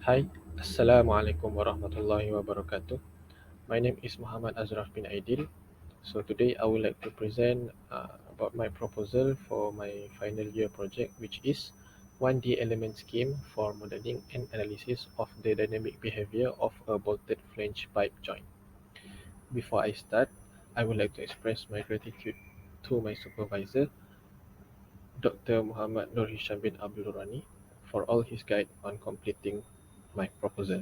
Hi, Assalamualaikum warahmatullahi wabarakatuh. My name is Muhamad Azraf Bin Aidil. So today I would like to present about my proposal for my final year project, which is 1D element scheme for modeling and analysis of the dynamic behavior of a bolted flange pipe joint. Before I start, I would like to express my gratitude to my supervisor, Dr. Muhammad Nur Hisham bin Abdul Rani, for all his guide on completing my proposal.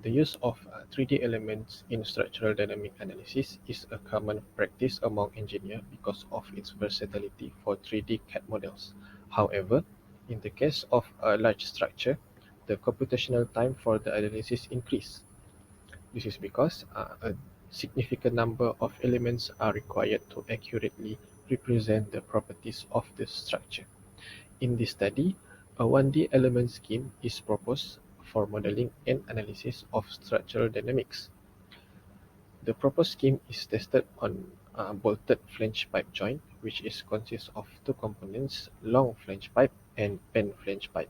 The use of 3D elements in structural dynamic analysis is a common practice among engineers because of its versatility for 3D CAD models. However, in the case of a large structure, the computational time for the analysis increases. This is because a significant number of elements are required to accurately represent the properties of the structure. In this study, a 1D element scheme is proposed for modeling and analysis of structural dynamics. The proposed scheme is tested on a bolted flange pipe joint, which consists of two components, long flange pipe and bend flange pipe.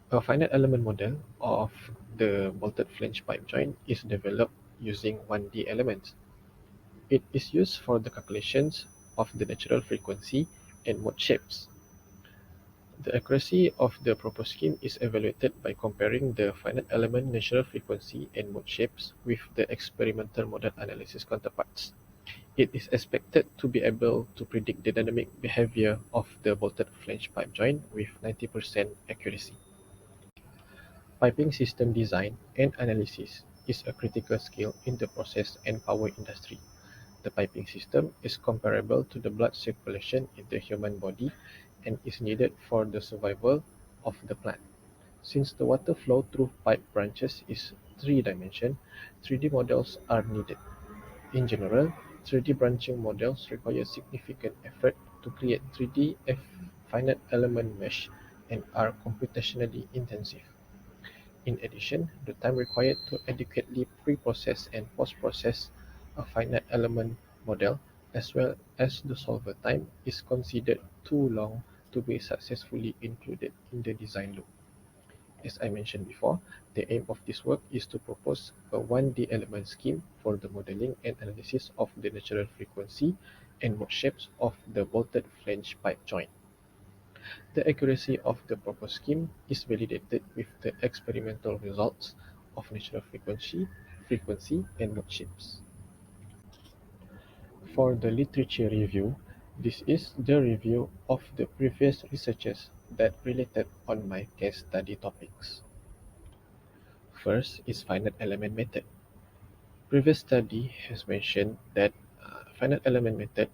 A finite element model of the bolted flange pipe joint is developed using 1D elements. It is used for the calculations of the natural frequency and mode shapes. The accuracy of the proposed scheme is evaluated by comparing the finite element natural frequency and mode shapes with the experimental model analysis counterparts. It is expected to be able to predict the dynamic behavior of the bolted flange pipe joint with 90% accuracy. Piping system design and analysis is a critical skill in the process and power industry. The piping system is comparable to the blood circulation in the human body and is needed for the survival of the plant. Since the water flow through pipe branches is three-dimensional, 3D models are needed. In general, 3D branching models require significant effort to create 3D finite element mesh and are computationally intensive. In addition, the time required to adequately pre-process and post-process a finite element model, as well as the solver time, is considered too long to be successfully included in the design loop. As I mentioned before, the aim of this work is to propose a 1D element scheme for the modeling and analysis of the natural frequency and mode shapes of the bolted flange pipe joint. The accuracy of the proposed scheme is validated with the experimental results of natural frequency and mode shapes. For the literature review, this is the review of the previous researches that related on my case study topics. First is finite element method. Previous study has mentioned that finite element method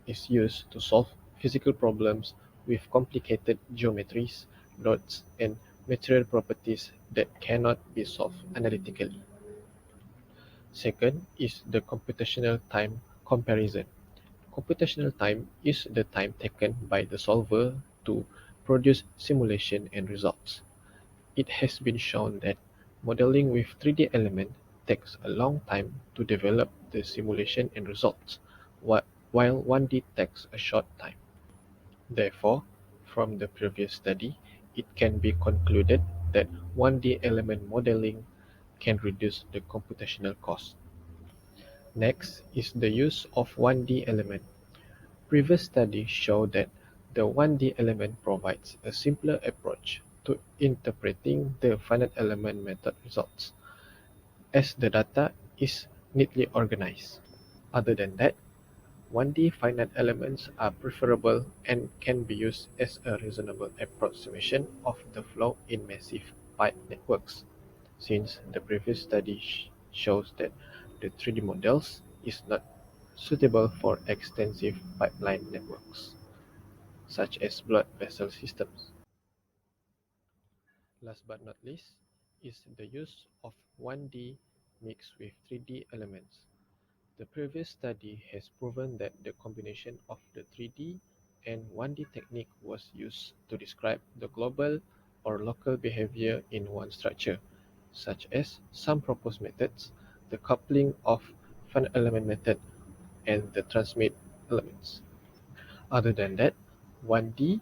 is used to solve physical problems with complicated geometries, loads, and material properties that cannot be solved analytically. Second is the computational time comparison. Computational time is the time taken by the solver to produce simulation and results. It has been shown that modeling with 3D element takes a long time to develop the simulation and results, while 1D takes a short time. Therefore, from the previous study, it can be concluded that 1D element modeling can reduce the computational cost. Next is the use of 1D element. Previous studies show that the 1D element provides a simpler approach to interpreting the finite element method results, as the data is neatly organized. Other than that, 1D finite elements are preferable and can be used as a reasonable approximation of the flow in massive pipe networks, since the previous study shows that the 3D models is not suitable for extensive pipeline networks, such as blood vessel systems. Last but not least is the use of 1D mixed with 3D elements. The previous study has proven that the combination of the 3D and 1D technique was used to describe the global or local behavior in one structure, such as some proposed methods, the coupling of finite element method, and the transmit elements. Other than that, 1D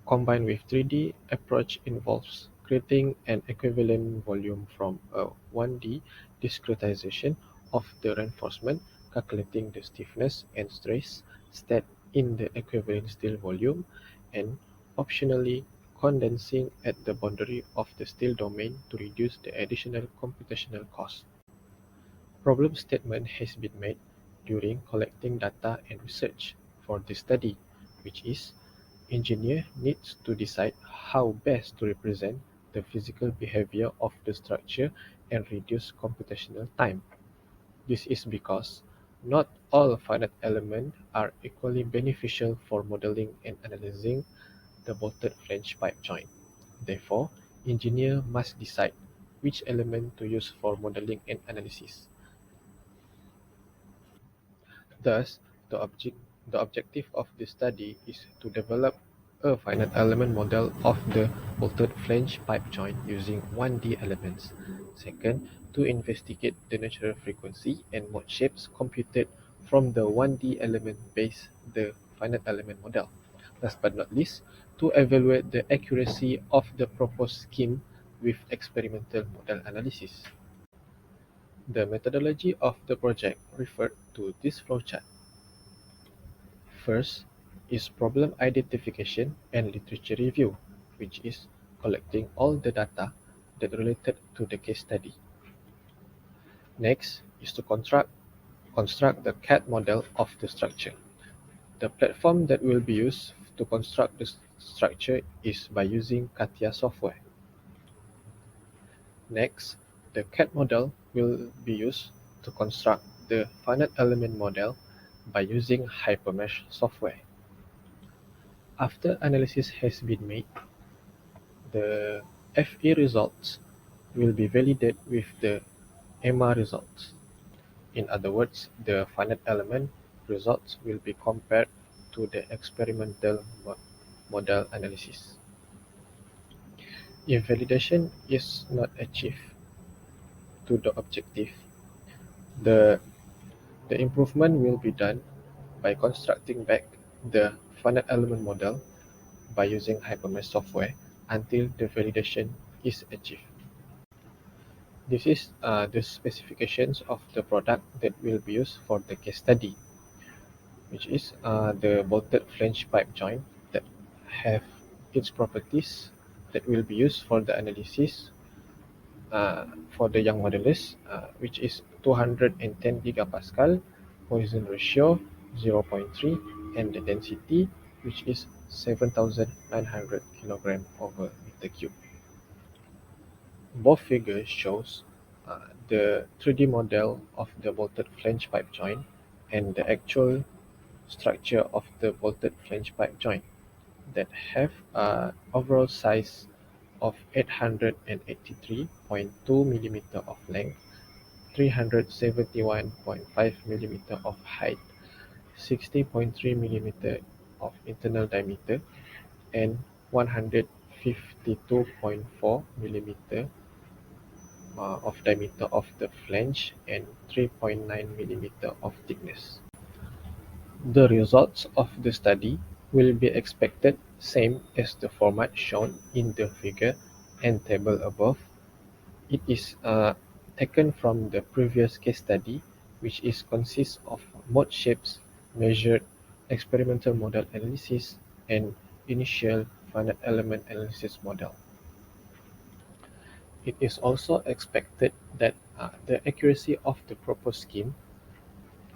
combined with 3D approach involves creating an equivalent volume from a 1D discretization of the reinforcement, calculating the stiffness and stress state in the equivalent steel volume, and optionally condensing at the boundary of the steel domain to reduce the additional computational cost. Problem statement has been made during collecting data and research for this study, which is engineer needs to decide how best to represent the physical behavior of the structure and reduce computational time. This is because not all finite elements are equally beneficial for modeling and analyzing the bolted flange pipe joint. Therefore, engineer must decide which element to use for modeling and analysis. Thus, the objective of this study is to develop a finite element model of the bolted flange pipe joint using 1D elements. Second, to investigate the natural frequency and mode shapes computed from the 1D element base the finite element model. Last but not least, to evaluate the accuracy of the proposed scheme with experimental model analysis. The methodology of the project referred to this flowchart. First is problem identification and literature review, which is collecting all the data that related to the case study. Next is to construct the CAD model of the structure. The platform that will be used to construct the structure is by using CATIA software. Next, the CAD model will be used to construct the finite element model by using Hypermesh software. After analysis has been made, the FE results will be validated with the EMA results. In other words, the finite element results will be compared to the experimental model analysis. If validation is not achieved to the objective, the improvement will be done by constructing back the finite element model by using Hypermesh software until the validation is achieved. This is the specifications of the product that will be used for the case study, which is the bolted flange pipe joint that have its properties that will be used for the analysis for the young modulus, which is 210 gigapascal, Poisson ratio 0.3, and the density, which is 7,900 kilogram over meter cube. Both figures shows the 3D model of the bolted flange pipe joint and the actual structure of the bolted flange pipe joint that have overall size of 883.2 millimeter of length, 371.5 millimeter of height, 60.3 millimeter of internal diameter, and 152.4 millimeter of diameter of the flange and 3.9 millimeter of thickness. The results of the study will be expected same as the format shown in the figure and table above. It is taken from the previous case study, which is consists of mode shapes measured, experimental model analysis, and initial finite element analysis model. It is also expected that the accuracy of the proposed scheme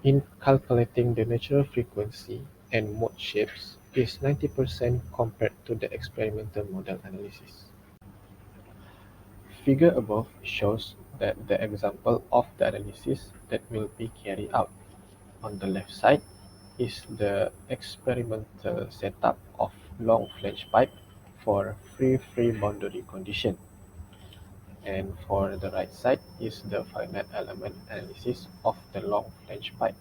in calculating the natural frequency and mode shapes is 90% compared to the experimental model analysis. Figure above shows that the example of the analysis that will be carried out. On the left side is the experimental setup of long flange pipe for free boundary condition. And for the right side is the finite element analysis of the long flange pipe.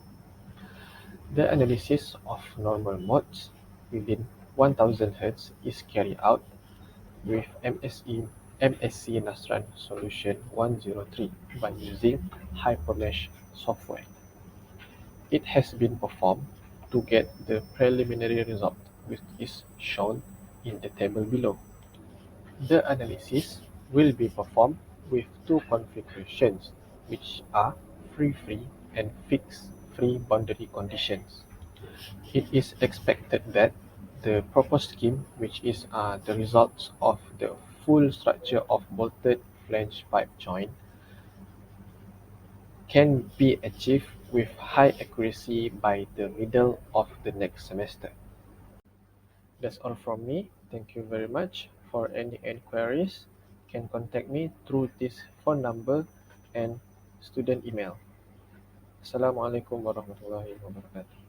The analysis of normal modes within 1000 Hz is carried out with MSc Nastran Solution 103 by using Hypermesh software. It has been performed to get the preliminary result, which is shown in the table below. The analysis will be performed with two configurations, which are free-free and fixed-free boundary conditions. It is expected that the proposed scheme, which is the result of the full structure of bolted flange pipe joint, can be achieved with high accuracy by the middle of the next semester. That's all from me. Thank you very much. For any enquiries, can contact me through this phone number and student email. Assalamualaikum warahmatullahi wabarakatuh.